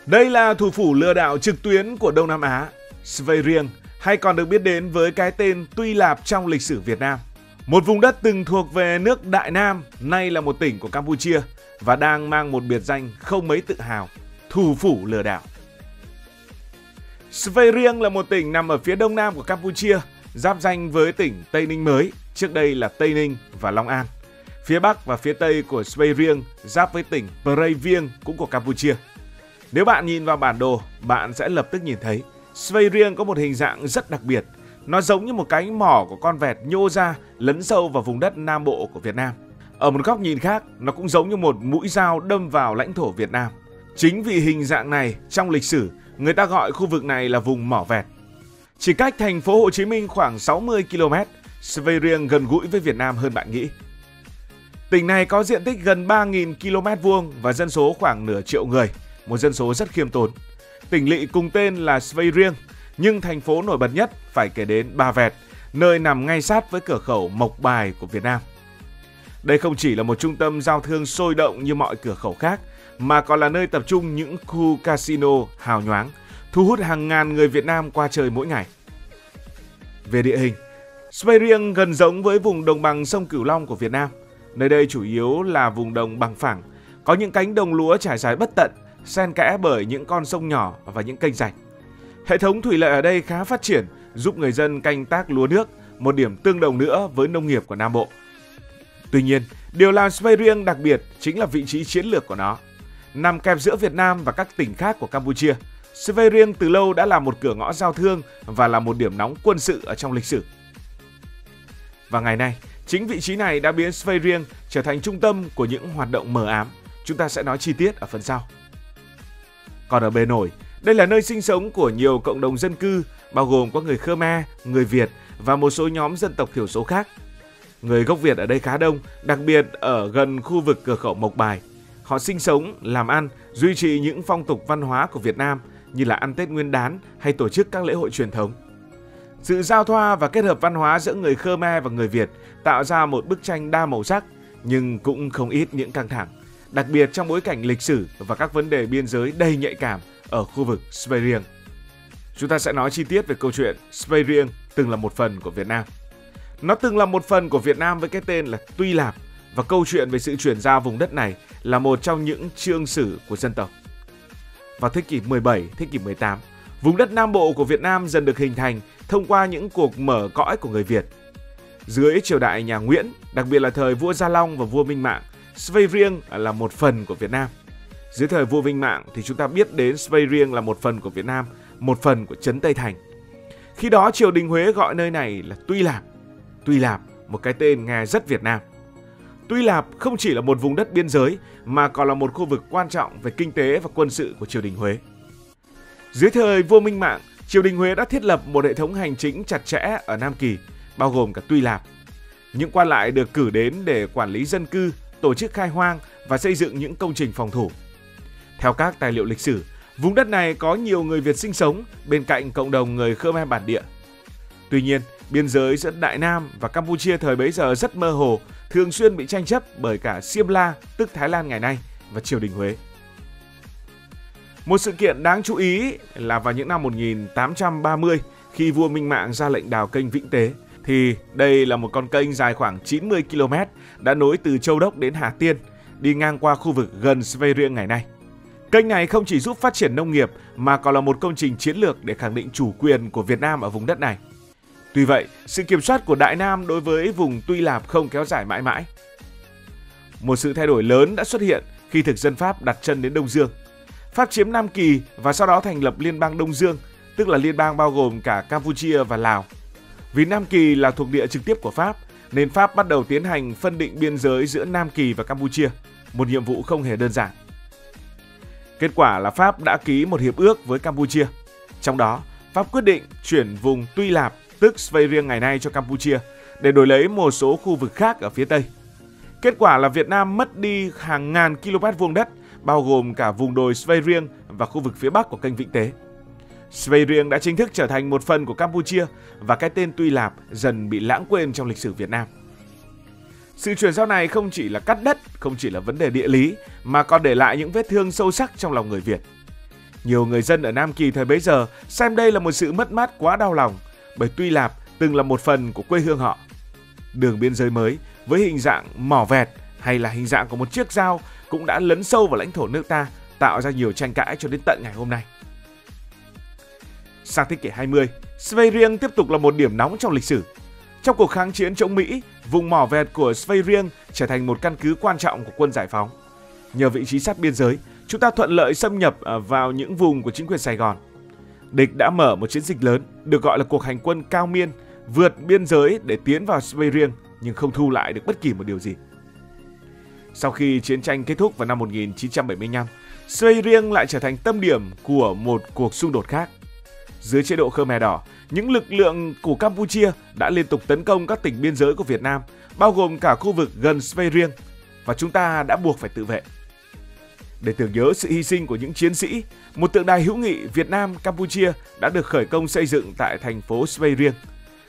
Đây là thủ phủ lừa đảo trực tuyến của Đông Nam Á, Svay Rieng, hay còn được biết đến với cái tên Tuy Lạp trong lịch sử Việt Nam. Một vùng đất từng thuộc về nước Đại Nam, nay là một tỉnh của Campuchia và đang mang một biệt danh không mấy tự hào, thủ phủ lừa đảo. Svay Rieng là một tỉnh nằm ở phía đông nam của Campuchia, giáp ranh với tỉnh Tây Ninh mới, trước đây là Tây Ninh và Long An. Phía bắc và phía tây của Svay Rieng giáp với tỉnh Prey Veng cũng của Campuchia. Nếu bạn nhìn vào bản đồ, bạn sẽ lập tức nhìn thấy Svay Rieng có một hình dạng rất đặc biệt. Nó giống như một cái mỏ của con vẹt nhô ra lấn sâu vào vùng đất Nam Bộ của Việt Nam. Ở một góc nhìn khác, nó cũng giống như một mũi dao đâm vào lãnh thổ Việt Nam. Chính vì hình dạng này, trong lịch sử, người ta gọi khu vực này là vùng mỏ vẹt. Chỉ cách thành phố Hồ Chí Minh khoảng 60 km, Svay Rieng gần gũi với Việt Nam hơn bạn nghĩ. Tỉnh này có diện tích gần 3.000 km² và dân số khoảng nửa triệu người, một dân số rất khiêm tốn. Tỉnh lỵ cùng tên là Svay Rieng, nhưng thành phố nổi bật nhất phải kể đến Ba Vẹt, nơi nằm ngay sát với cửa khẩu Mộc Bài của Việt Nam. Đây không chỉ là một trung tâm giao thương sôi động như mọi cửa khẩu khác, mà còn là nơi tập trung những khu casino hào nhoáng, thu hút hàng ngàn người Việt Nam qua chơi mỗi ngày. Về địa hình, Svay Rieng gần giống với vùng đồng bằng sông Cửu Long của Việt Nam. Nơi đây chủ yếu là vùng đồng bằng phẳng, có những cánh đồng lúa trải dài bất tận, xen kẽ bởi những con sông nhỏ và những kênh rạch. Hệ thống thủy lợi ở đây khá phát triển, giúp người dân canh tác lúa nước, một điểm tương đồng nữa với nông nghiệp của Nam Bộ. Tuy nhiên, điều làm Svay Rieng đặc biệt chính là vị trí chiến lược của nó. Nằm kẹp giữa Việt Nam và các tỉnh khác của Campuchia, Svay Rieng từ lâu đã là một cửa ngõ giao thương và là một điểm nóng quân sự ở trong lịch sử. Và ngày nay, chính vị trí này đã biến Svay Rieng trở thành trung tâm của những hoạt động mờ ám. Chúng ta sẽ nói chi tiết ở phần sau. Còn ở bề nổi, đây là nơi sinh sống của nhiều cộng đồng dân cư, bao gồm có người Khmer, người Việt và một số nhóm dân tộc thiểu số khác. Người gốc Việt ở đây khá đông, đặc biệt ở gần khu vực cửa khẩu Mộc Bài. Họ sinh sống, làm ăn, duy trì những phong tục văn hóa của Việt Nam như là ăn Tết Nguyên đán hay tổ chức các lễ hội truyền thống. Sự giao thoa và kết hợp văn hóa giữa người Khmer và người Việt tạo ra một bức tranh đa màu sắc, nhưng cũng không ít những căng thẳng, đặc biệt trong bối cảnh lịch sử và các vấn đề biên giới đầy nhạy cảm ở khu vực Svay Rieng. Chúng ta sẽ nói chi tiết về câu chuyện Svay Rieng từng là một phần của Việt Nam. Nó từng là một phần của Việt Nam với cái tên là Tuy Lạp, và câu chuyện về sự chuyển giao vùng đất này là một trong những chương sử của dân tộc. Vào thế kỷ 17, thế kỷ 18, vùng đất Nam Bộ của Việt Nam dần được hình thành thông qua những cuộc mở cõi của người Việt. Dưới triều đại nhà Nguyễn, đặc biệt là thời vua Gia Long và vua Minh Mạng, Svay Rieng là một phần của Việt Nam. Dưới thời vua Minh Mạng thì chúng ta biết đến Svay Rieng là một phần của Việt Nam, một phần của trấn Tây Thành. Khi đó triều đình Huế gọi nơi này là Tuy Lạp. Tuy Lạp, một cái tên nghe rất Việt Nam. Tuy Lạp không chỉ là một vùng đất biên giới mà còn là một khu vực quan trọng về kinh tế và quân sự của triều đình Huế. Dưới thời vua Minh Mạng, triều đình Huế đã thiết lập một hệ thống hành chính chặt chẽ ở Nam Kỳ, bao gồm cả Tuy Lạp. Những quan lại được cử đến để quản lý dân cư, tổ chức khai hoang và xây dựng những công trình phòng thủ. Theo các tài liệu lịch sử, vùng đất này có nhiều người Việt sinh sống bên cạnh cộng đồng người Khmer bản địa. Tuy nhiên, biên giới giữa Đại Nam và Campuchia thời bấy giờ rất mơ hồ, thường xuyên bị tranh chấp bởi cả Xiêm La, tức Thái Lan ngày nay, và triều đình Huế. Một sự kiện đáng chú ý là vào những năm 1830, khi vua Minh Mạng ra lệnh đào kênh Vĩnh Tế, thì đây là một con kênh dài khoảng 90 km đã nối từ Châu Đốc đến Hà Tiên, đi ngang qua khu vực gần Svay Rieng ngày nay. Kênh này không chỉ giúp phát triển nông nghiệp mà còn là một công trình chiến lược để khẳng định chủ quyền của Việt Nam ở vùng đất này. Tuy vậy, sự kiểm soát của Đại Nam đối với vùng Tuy Lạp không kéo dài mãi mãi. Một sự thay đổi lớn đã xuất hiện khi thực dân Pháp đặt chân đến Đông Dương. Pháp chiếm Nam Kỳ và sau đó thành lập Liên bang Đông Dương, tức là liên bang bao gồm cả Campuchia và Lào. Vì Nam Kỳ là thuộc địa trực tiếp của Pháp, nên Pháp bắt đầu tiến hành phân định biên giới giữa Nam Kỳ và Campuchia, một nhiệm vụ không hề đơn giản. Kết quả là Pháp đã ký một hiệp ước với Campuchia. Trong đó, Pháp quyết định chuyển vùng Tuy Lạp, tức Svay Rieng ngày nay cho Campuchia, để đổi lấy một số khu vực khác ở phía Tây. Kết quả là Việt Nam mất đi hàng ngàn km vuông đất, bao gồm cả vùng đồi Svay Rieng và khu vực phía Bắc của kênh Vĩnh Tế. Svay Rieng đã chính thức trở thành một phần của Campuchia và cái tên Tuy Lạp dần bị lãng quên trong lịch sử Việt Nam. Sự chuyển giao này không chỉ là cắt đất, không chỉ là vấn đề địa lý, mà còn để lại những vết thương sâu sắc trong lòng người Việt. Nhiều người dân ở Nam Kỳ thời bấy giờ xem đây là một sự mất mát quá đau lòng, bởi Tuy Lạp từng là một phần của quê hương họ. Đường biên giới mới với hình dạng mỏ vẹt hay là hình dạng của một chiếc dao cũng đã lấn sâu vào lãnh thổ nước ta, tạo ra nhiều tranh cãi cho đến tận ngày hôm nay. Sang thế kỷ 20, Sveiring tiếp tục là một điểm nóng trong lịch sử. Trong cuộc kháng chiến chống Mỹ, vùng mỏ vẹt của Sveiring trở thành một căn cứ quan trọng của quân giải phóng. Nhờ vị trí sát biên giới, chúng ta thuận lợi xâm nhập vào những vùng của chính quyền Sài Gòn. Địch đã mở một chiến dịch lớn, được gọi là cuộc hành quân Cao Miên, vượt biên giới để tiến vào Sveiring nhưng không thu lại được bất kỳ một điều gì. Sau khi chiến tranh kết thúc vào năm 1975, Sveiring lại trở thành tâm điểm của một cuộc xung đột khác. Dưới chế độ Khmer Đỏ, những lực lượng của Campuchia đã liên tục tấn công các tỉnh biên giới của Việt Nam, bao gồm cả khu vực gần Sveiring, và chúng ta đã buộc phải tự vệ. Để tưởng nhớ sự hy sinh của những chiến sĩ, một tượng đài hữu nghị Việt Nam-Campuchia đã được khởi công xây dựng tại thành phố Sveiring.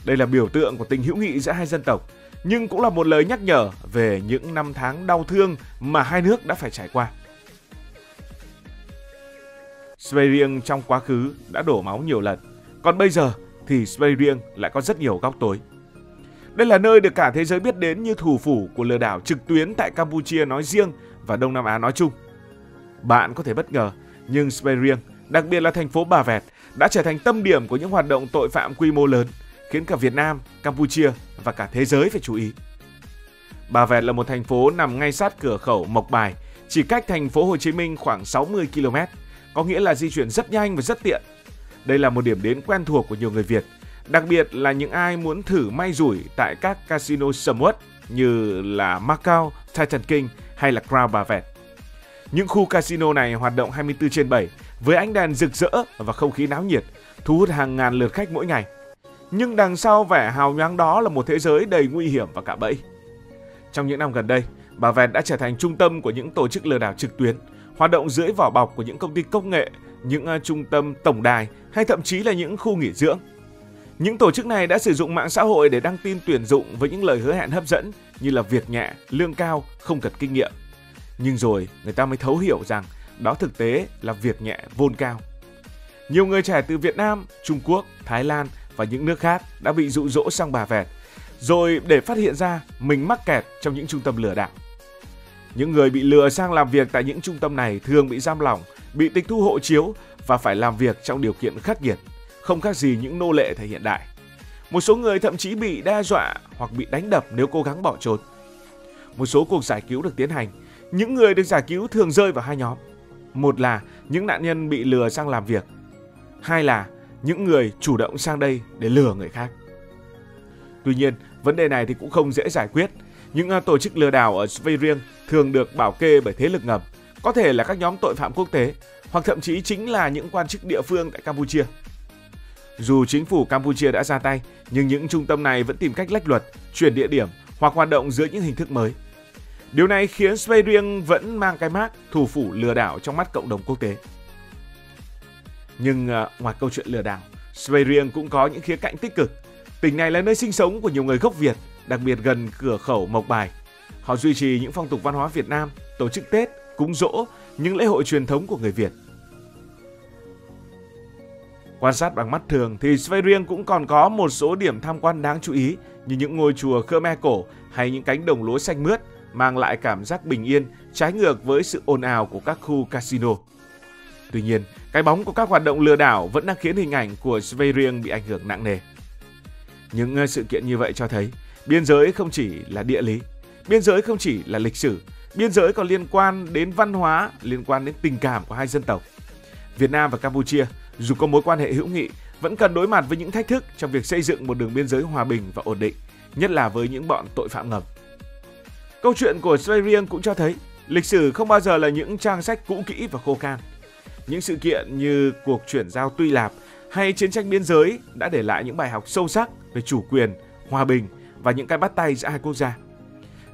Đây là biểu tượng của tình hữu nghị giữa hai dân tộc, nhưng cũng là một lời nhắc nhở về những năm tháng đau thương mà hai nước đã phải trải qua. Sveiring trong quá khứ đã đổ máu nhiều lần, còn bây giờ thì Sveiring lại có rất nhiều góc tối. Đây là nơi được cả thế giới biết đến như thủ phủ của lừa đảo trực tuyến tại Campuchia nói riêng và Đông Nam Á nói chung. Bạn có thể bất ngờ, nhưng Sveiring, đặc biệt là thành phố Bà Vẹt, đã trở thành tâm điểm của những hoạt động tội phạm quy mô lớn, khiến cả Việt Nam, Campuchia và cả thế giới phải chú ý. Bà Vẹt là một thành phố nằm ngay sát cửa khẩu Mộc Bài, chỉ cách thành phố Hồ Chí Minh khoảng 60 km, có nghĩa là di chuyển rất nhanh và rất tiện. Đây là một điểm đến quen thuộc của nhiều người Việt, đặc biệt là những ai muốn thử may rủi tại các casino sầm uất như là Macau, Titan King hay là Crown Bà Vẹt. Những khu casino này hoạt động 24/7 với ánh đèn rực rỡ và không khí náo nhiệt, thu hút hàng ngàn lượt khách mỗi ngày. Nhưng đằng sau vẻ hào nhoáng đó là một thế giới đầy nguy hiểm và cạm bẫy. Trong những năm gần đây, Bà Vẹt đã trở thành trung tâm của những tổ chức lừa đảo trực tuyến, hoạt động dưới vỏ bọc của những công ty công nghệ, những trung tâm tổng đài hay thậm chí là những khu nghỉ dưỡng. Những tổ chức này đã sử dụng mạng xã hội để đăng tin tuyển dụng với những lời hứa hẹn hấp dẫn như là việc nhẹ, lương cao, không cần kinh nghiệm. Nhưng rồi người ta mới thấu hiểu rằng đó thực tế là việc nhẹ vôn cao. Nhiều người trẻ từ Việt Nam, Trung Quốc, Thái Lan và những nước khác đã bị dụ dỗ sang Bà Vẹt, rồi để phát hiện ra mình mắc kẹt trong những trung tâm lừa đảo. Những người bị lừa sang làm việc tại những trung tâm này thường bị giam lỏng, bị tịch thu hộ chiếu và phải làm việc trong điều kiện khắc nghiệt, không khác gì những nô lệ thời hiện đại. Một số người thậm chí bị đe dọa hoặc bị đánh đập nếu cố gắng bỏ trốn. Một số cuộc giải cứu được tiến hành. Những người được giải cứu thường rơi vào hai nhóm. Một là những nạn nhân bị lừa sang làm việc. Hai là những người chủ động sang đây để lừa người khác. Tuy nhiên, vấn đề này thì cũng không dễ giải quyết. Những tổ chức lừa đảo ở Sveiring thường được bảo kê bởi thế lực ngầm, có thể là các nhóm tội phạm quốc tế, hoặc thậm chí chính là những quan chức địa phương tại Campuchia. Dù chính phủ Campuchia đã ra tay, nhưng những trung tâm này vẫn tìm cách lách luật, chuyển địa điểm hoặc hoạt động dưới những hình thức mới. Điều này khiến Sveiring vẫn mang cái mác thủ phủ lừa đảo trong mắt cộng đồng quốc tế. Nhưng ngoài câu chuyện lừa đảo, Sveiring cũng có những khía cạnh tích cực. Tỉnh này là nơi sinh sống của nhiều người gốc Việt, đặc biệt gần cửa khẩu Mộc Bài. Họ duy trì những phong tục văn hóa Việt Nam, tổ chức Tết, cúng giỗ, những lễ hội truyền thống của người Việt. Quan sát bằng mắt thường thì Sveiring cũng còn có một số điểm tham quan đáng chú ý như những ngôi chùa Khmer cổ hay những cánh đồng lúa xanh mướt, mang lại cảm giác bình yên, trái ngược với sự ồn ào của các khu casino. Tuy nhiên, cái bóng của các hoạt động lừa đảo vẫn đang khiến hình ảnh của Sveiring bị ảnh hưởng nặng nề. Những sự kiện như vậy cho thấy biên giới không chỉ là địa lý, biên giới không chỉ là lịch sử, biên giới còn liên quan đến văn hóa, liên quan đến tình cảm của hai dân tộc. Việt Nam và Campuchia, dù có mối quan hệ hữu nghị, vẫn cần đối mặt với những thách thức trong việc xây dựng một đường biên giới hòa bình và ổn định, nhất là với những bọn tội phạm ngầm. Câu chuyện của Sveiring cũng cho thấy lịch sử không bao giờ là những trang sách cũ kỹ và khô khan. Những sự kiện như cuộc chuyển giao Tuy Lạp hay chiến tranh biên giới đã để lại những bài học sâu sắc về chủ quyền, hòa bình và những cái bắt tay giữa hai quốc gia.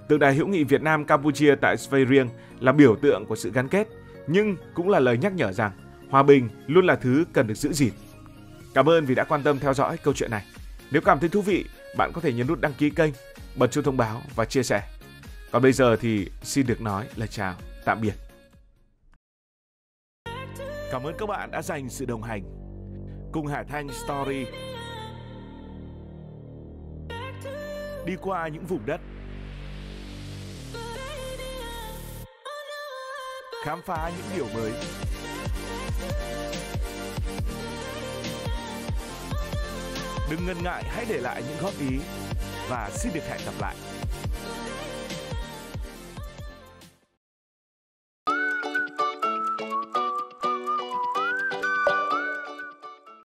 Tượng đài hữu nghị Việt Nam Campuchia tại Sveiring là biểu tượng của sự gắn kết, nhưng cũng là lời nhắc nhở rằng hòa bình luôn là thứ cần được giữ gìn. Cảm ơn vì đã quan tâm theo dõi câu chuyện này. Nếu cảm thấy thú vị, bạn có thể nhấn nút đăng ký kênh, bật chuông thông báo và chia sẻ. Còn bây giờ thì xin được nói lời chào, tạm biệt. Cảm ơn các bạn đã dành sự đồng hành. Cùng Hải Thanh Story đi qua những vùng đất, khám phá những điều mới. Đừng ngần ngại, hãy để lại những góp ý và xin được hẹn gặp lại.